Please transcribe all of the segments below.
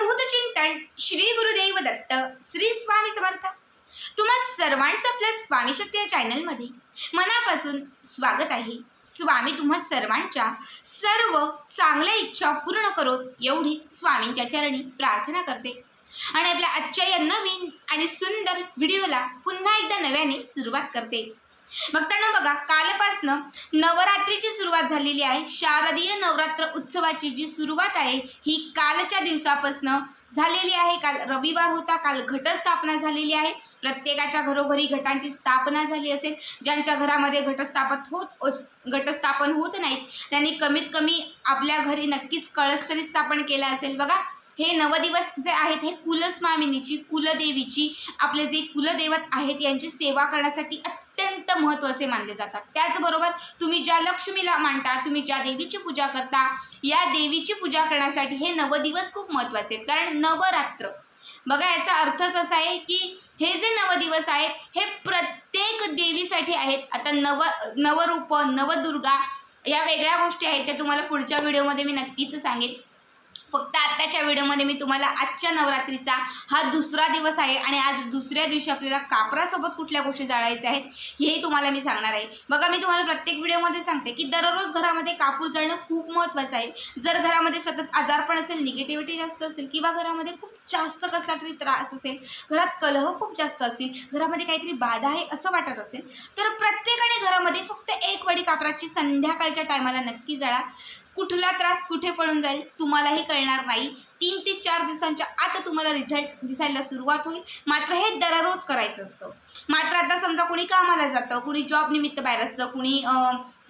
अवधूत चिंतन श्री गुरुदेव दत्त श्री स्वामी समर्थ। तुम्हा सर्वांचं आपल्या स्वामी शक्ती या चॅनलमध्ये मनापासून स्वागत आहे। स्वामी तुम्हा सर्वांच्या सर्व चांगल्या इच्छा पूर्ण करोत एवढीच स्वामींच्या चरणी प्रार्थना करते आणि आपल्या आजच्या या नवीन आणि सुंदर व्हिडिओला पुन्हा एकदा नव्याने सुरुवात करते। भक्तांनो बघा, कालपासनं नवरात्रीची सुरुवात झालेली आहे। शारदीय नवरात्र उत्सवाची जी सुरुवात आहे ही कालच्या दिवसापासून झालेली आहे। काल रविवार होता, काल घटस्थापना झालेली आहे। प्रत्येकाच्या घरोघरी घटांची स्थापना झाली असेल। ज्यांच्या घरामध्ये घटस्थापन होत नाहीत त्यांनी कमीत कमी आपल्या घरी नक्कीच कळस तरी स्थापन केला असेल। बघा, हे नवदिवस जे आहेत हे कुलस्वामिनीची, कुलदेवीची, आपले जे कुलदैवत आहेत यांची सेवा करण्यासाठी अत्यंत महत्त्वाचे मानले जातात। त्याचबरोबर तुम्ही ज्या लक्ष्मीला मानता, तुम्ही ज्या देवीची पूजा करता, या देवीची पूजा करण्यासाठी हे नवदिवस खूप महत्त्वाचे आहेत। कारण नवरात्र बघा, याचा अर्थच असा आहे की हे जे नवदिवस आहेत हे प्रत्येक देवीसाठी आहेत। आता नवरूप, नवदुर्गा या वेगळ्या गोष्टी आहेत, त्या तुम्हाला पुढच्या व्हिडिओमध्ये मी नक्कीच सांगेन। फक्त आत्ताच्या व्हिडिओमध्ये मी तुम्हाला आजच्या नवरात्रीचा हा दुसरा दिवस आहे आणि आज दुसऱ्या दिवशी आपल्याला कापरासोबत कुठल्या गोष्टी जाळायच्या आहेत हेही तुम्हाला मी सांगणार आहे। बघा, मी तुम्हाला प्रत्येक व्हिडिओमध्ये सांगते की दररोज घरामध्ये कापूर जाळणं खूप महत्त्वाचं आहे। जर घरामध्ये सतत आजारपण असेल, निगेटिव्हिटी जास्त असेल किंवा घरामध्ये खूप जास्त कसला तरी त्रास असेल, घरात कलह खूप जास्त असतील, घरामध्ये काहीतरी बाधा आहे असं वाटत असेल, तर प्रत्येकाने घरामध्ये फक्त एक वडी कापराची संध्याकाळच्या टायमाला नक्की जाळा। कुठला त्रास कुठे पडून जाईल तुम्हालाही कळणार नाही। 3 ते 4 दिवसांच्या आत तुम्हाला रिझल्ट दिसायला सुरुवात होईल। मात्र हे दररोज करायचं असतं। मात्र आता समजा कोणी कामाला जातं, कोणी जॉब निमित्त बाहेर असतं, कोणी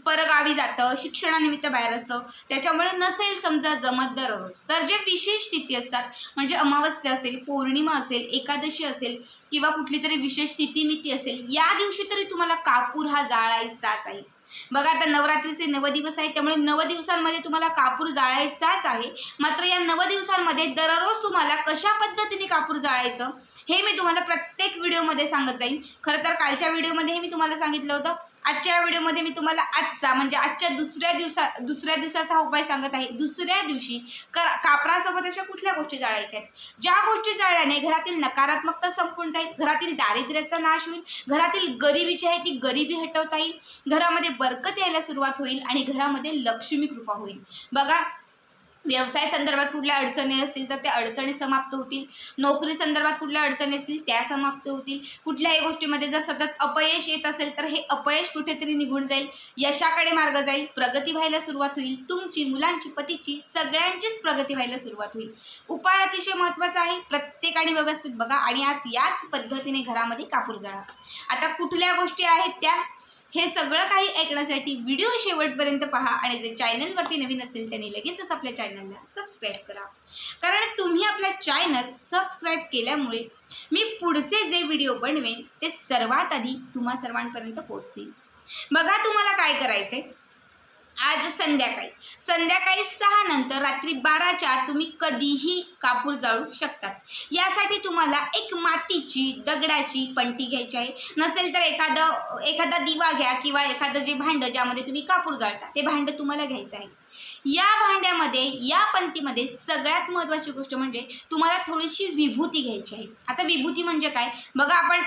परगावी जातं, शिक्षणानिमित्त बाहेर असतं, त्याच्यामुळे नसेल समजा जमत दररोज, तर जे विशेष तिथी असतात म्हणजे अमावस्या असेल, पौर्णिमा असेल, एकादशी असेल किंवा कुठली तरी विशेष तिथीमिती असेल, या दिवशी तरी तुम्हाला कापूर हा जाळायचाच आहे। बघा, आता नवरात्रीचे 9 दिवस आहेत, त्यामुळे 9 दिवसांमध्ये तुम्हाला कापूर जाळायचाच आहे। मात्र या 9 दिवसांमध्ये दररोज तुम्हाला कशा पद्धतीने कापूर जाळायचं हे मी तुम्हाला प्रत्येक व्हिडिओमध्ये सांगत जाईन। खरं तर कालच्या व्हिडिओमध्ये मी तुम्हाला सांगितलं होतं। आजच्या व्हिडिओमध्ये मी तुम्हाला आजचा म्हणजे आजच्या दुसऱ्या दिवसाचा उपाय सांगत आहे। दुसऱ्या दिवशी कापरासोबत अशा कुठल्या गोष्टी जाळायच्या आहेत, ज्या गोष्टी जाळल्याने घरातील नकारात्मकता संपून जाईल, घरातील दारिद्र्याचा नाश होईल, घरातील गरिबी जी आहे ती गरिबी हटवता येईल, घरामध्ये बरकत यायला सुरुवात होईल आणि घरामध्ये लक्ष्मी कृपा होईल। बघा, व्यवसाय संदर्भात कुठल्या अडचणी असतील तर त्या अडचणी समाप्त होतील, नोकरी संदर्भात कुठल्या अडचणी असतील त्या समाप्त होतील, कुठल्याही गोष्टीमध्ये जर सतत अपयश येत असेल तर हे अपयश कुठेतरी निघून जाईल, यशाकडे मार्ग जाईल, प्रगती व्हायला सुरुवात होईल, तुमची, मुलांची, पतीची, सगळ्यांचीच प्रगती व्हायला सुरुवात होईल। उपाय अतिशय महत्त्वाचा आहे, प्रत्येकाने व्यवस्थित बघा आणि आज याच पद्धतीने घरामध्ये कापूर जाळा। आता कुठल्या गोष्टी आहेत त्या, हे सगळं काही ऐकण्यासाठी व्हिडिओ शेवटपर्यंत पहा आणि जे चॅनलवरती नवीन असेल त्यांनी लगेचच आपल्या चॅनलला सबस्क्राईब करा। कारण तुम्ही आपल्या चॅनल सबस्क्राईब केल्यामुळे मी पुढचे जे व्हिडिओ बनवेन ते सर्वात आधी तुम्हा सर्वांपर्यंत पोहोचतील। बघा, तुम्हाला काय करायचंय, आज संध्याकाळी 6 नंतर रात्री 12च्या आत तुम्ही कधीही कापूर जाळू शकतात। यासाठी तुम्हाला एक मातीची, दगडाची पंटी घ्यायची आहे। नसेल तर एखादा दिवा घ्या किंवा एखादं जे भांडं ज्यामध्ये तुम्ही कापूर जाळता ते भांडं तुम्हाला घ्यायचं आहे। या भांड्यामध्ये, या पंक्तीमध्ये सगळ्यात महत्त्वाची गोष्ट म्हणजे तुम्हाला थोडीशी विभूती घ्यायची आहे। आता विभूती म्हणजे काय, बघा, आपण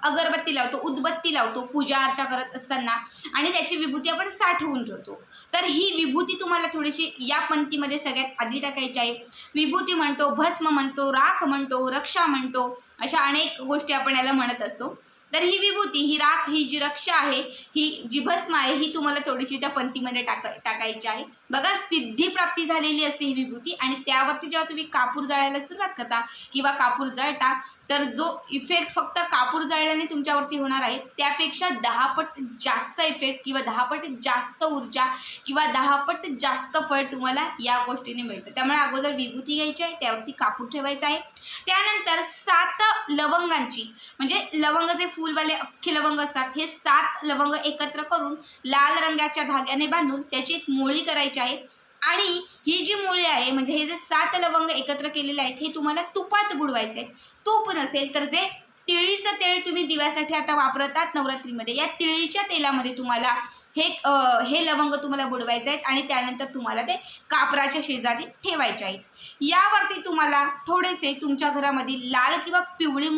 अगरबत्ती लावतो, उदबत्ती लावतो पूजा अर्चा करत असताना आणि त्याची विभूती आपण साठवून ठेवतो। तर ही विभूती तुम्हाला थोडीशी या पंक्तीमध्ये सगळ्यात आधी टाकायची आहे। विभूती म्हणतो, भस्म म्हणतो, राख म्हणतो, रक्षा म्हणतो, अशा अनेक गोष्टी आपण याला म्हणत असतो। तर ही विभूती, ही राख, ही जी रक्षा आहे, ही जी भस्म आहे, ही तुम्हाला थोडीशी त्या पंक्तीमध्ये टाकायची आहे। बघा, सिद्धी प्राप्ती झालेली असते ही विभूती आणि त्यावरती जेव्हा तुम्ही कापूर जाळायला सुरुवात करता किंवा कापूर जाळता तर जो इफेक्ट फक्त कापूर जाळल्याने तुमच्यावरती होणार आहे त्यापेक्षा 10 पट जास्त इफेक्ट किंवा 10 पट जास्त ऊर्जा किंवा 10 पट जास्त फळ तुम्हाला या गोष्टीने मिळतं। त्यामुळे अगोदर विभूती घ्यायची आहे, त्यावरती कापूर ठेवायचा आहे। त्यानंतर 7 लवंगांची, म्हणजे लवंग जे फुलवाले अख्खे लवंग असतात, हे 7 लवंग एकत्र करून लाल रंगाच्या धाग्याने बांधून त्याची एक मोळी करायची आहे आणि ही जी मुळी आहे म्हणजे हे जे 7 लवंग एकत्र केलेले आहेत हे तुम्हाला तुपात बुडवायचे आहेत। तूप नसेल तर जे तिळीचं तेल तुम्ही दिव्यासाठी आता वापरतात नवरात्रीमध्ये, या तिळीच्या तेलामध्ये तुम्हाला हे लवंग तुम्हाला बुडवायचे आहेत आणि त्यानंतर तुम्हाला ते कापराच्या शेजारी ठेवायचे आहेत. यावरती तुम्हाला थोडेसे तुमच्या घरामधील लाल किंवा पिवळी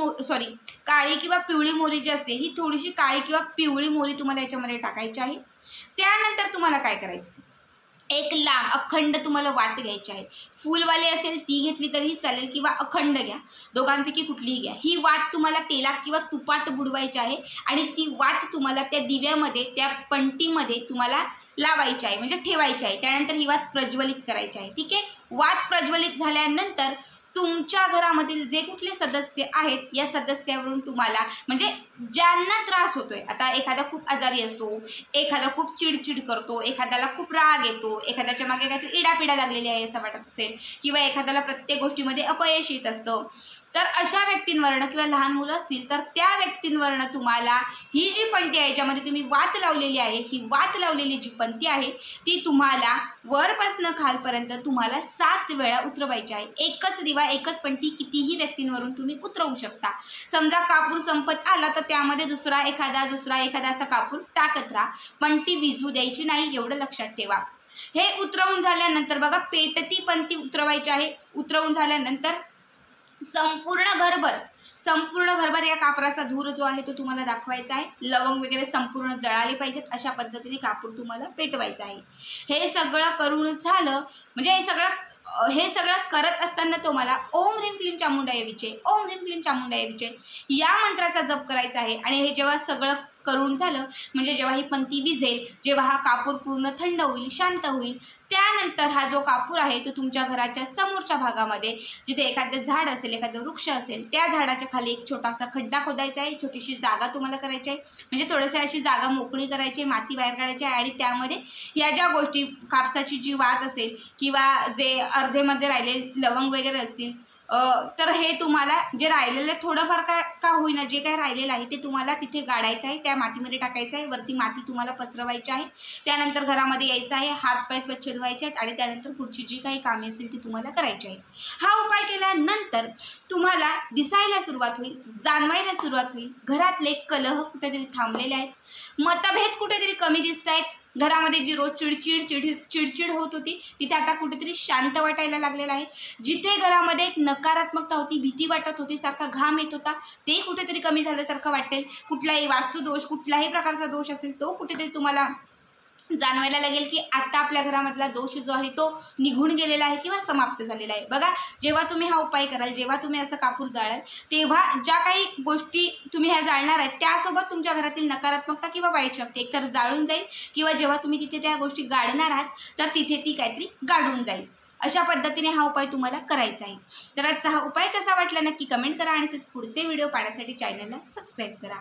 काळी किंवा पिवळी मोहरी जी असते ही थोडीशी काळी किंवा पिवळी मोहरी तुम्हाला याच्यामध्ये टाकायची आहे. त्यानंतर तुम्हाला काय करायचं, एक लांब अखंड तुम्हाला वात घ्यायची आहे. फुलवाली असेल ती घेतली तरीही चालेल किंवा अखंड घ्या, दोघांपैकी कुठलीही घ्या. ही वात तुम्हाला तेलात किंवा तुपात बुडवायची आहे आणि ती वात तुम्हाला त्या दिव्यामध्ये, त्या पंटीमध्ये तुम्हाला लावायची आहे, म्हणजे ठेवायची आहे. त्यानंतर ही वात प्रज्वलित करायची आहे. ठीक आहे. वात प्रज्वलित झाल्यानंतर तुमच्या घरामधील जे कुठले सदस्य आहेत या सदस्यावरून तुम्हाला, म्हणजे ज्यांना त्रास होतोय, आता एखादा खूप आजारी असतो, एखादा खूप चिडचिड करतो, एखाद्याला खूप राग येतो, एखाद्याच्या मागे काहीतरी इडापिडा लागलेली आहे असं वाटत असेल, किंवा एखाद्याला प्रत्येक गोष्टीमध्ये अपयश येत असतं, तर अशा व्यक्तींवरनं किंवा लहान मुलं असतील तर त्या व्यक्तींवरनं तुम्हाला ही जी पंटी आहे ज्यामध्ये तुम्ही वात लावलेली आहे, ही वात लावलेली जी पंती आहे ती तुम्हाला वरपासनं खालपर्यंत तुम्हाला 7 वेळा उतरवायची आहे. एकच दिवा, एकच पंटी कितीही व्यक्तींवरून तुम्ही उतरवू शकता. समजा कापूर संपत आला तर त्यामध्ये दुसरा एखादा असा कापूर टाकत राहा. पंटी विझू द्यायची नाही, एवढं लक्षात ठेवा. हे उतरवून झाल्यानंतर बघा, पेटती पंती उतरवायची आहे. उतरवून झाल्यानंतर संपूर्ण घरभर या कापराचा धूर जो आहे तो तुम्हाला दाखवायचा आहे. लवंग वगैरे संपूर्ण जळाले पाहिजेत अशा पद्धतीने कापूर तुम्हाला पेटवायचं आहे. हे सगळं करून झालं म्हणजे हे सगळं करत असताना तुम्हाला ओम ह्रीम क्लीम चामुंडाय विचे, ओम ह्रीम क्लीम चामुंडाय विचे या मंत्राचा जप करायचा आहे. आणि हे जेव्हा सगळं करून झालं, म्हणजे जेव्हा ही पंती विझेल, जेव्हा हा कापूर पूर्ण थंड होईल, शांत होईल, त्यानंतर हा जो कापूर आहे तो तुमच्या घराच्या समोरच्या भागामध्ये, जिथे एखादं झाड असेल, एखादं वृक्ष असेल, त्या झाडाच्या खाली एक छोटासा खड्डा खोदायचा आहे. छोटीशी जागा तुम्हाला करायची आहे, म्हणजे थोडंसं अशी जागा मोकळी करायची आहे, माती बाहेर काढायची आहे. आणि त्यामध्ये या ज्या गोष्टी, कापसाची जी वात असेल किंवा जे अर्धेमध्ये राहिले लवंग वगैरे असतील, तर हे तुम्हाला जे राहिलेलं थोडंफार का होईना जे काही राहिलेलं आहे ते तुम्हाला तिथे गाडायचं आहे, त्या मातीमध्ये टाकायचं आहे. वरती माती तुम्हाला पसरवायची आहे. त्यानंतर घरामध्ये यायचं आहे, हातपाय स्वच्छ धुवायचे आहेत आणि त्यानंतर पुढची जी काही कामे असेल ती तुम्हाला करायची आहेत. हा उपाय केल्यानंतर तुम्हाला दिसायला सुरुवात होईल, जाणवायला सुरुवात होईल. घरातले कलह कुठेतरी थांबलेले आहेत, मतभेद कुठेतरी कमी दिसत आहेत. घरामध्ये जी रोज चिडचिड होत होती तिथे आता कुठेतरी शांत वाटायला लागलेलं आहे. जिथे घरामध्ये एक नकारात्मकता होती, भीती वाटत होती, सारखा घाम येत होता, ते कुठेतरी कमी झाल्यासारखं वाटेल. कुठलाही वास्तुदोष, कुठल्याही प्रकारचा दोष असेल तो कुठेतरी तुम्हाला जाणवायला लागेल की आता आपल्या घरामधला दोष जो आहे तो निघून गेलेला आहे किंवा समाप्त झालेला आहे. बघा, जेव्हा तुम्ही हा उपाय कराल, जेव्हा तुम्ही असं कापूर जाळाल, तेव्हा ज्या काही गोष्टी तुम्ही ह्या जाळणार आहेत त्यासोबत तुमच्या घरातील नकारात्मकता किंवा वाईट शक्ती एकतर जाळून जाईल, किंवा जेव्हा तुम्ही तिथे त्या गोष्टी गाडणार आहात तर तिथे ती काहीतरी गाडून जाईल. अशा पद्धतीने हा उपाय तुम्हाला करायचा आहे. तर आजचा हा उपाय कसा वाटला नक्की कमेंट करा आणि पुढचे व्हिडिओ पाहण्यासाठी चॅनलला सबस्क्राईब करा.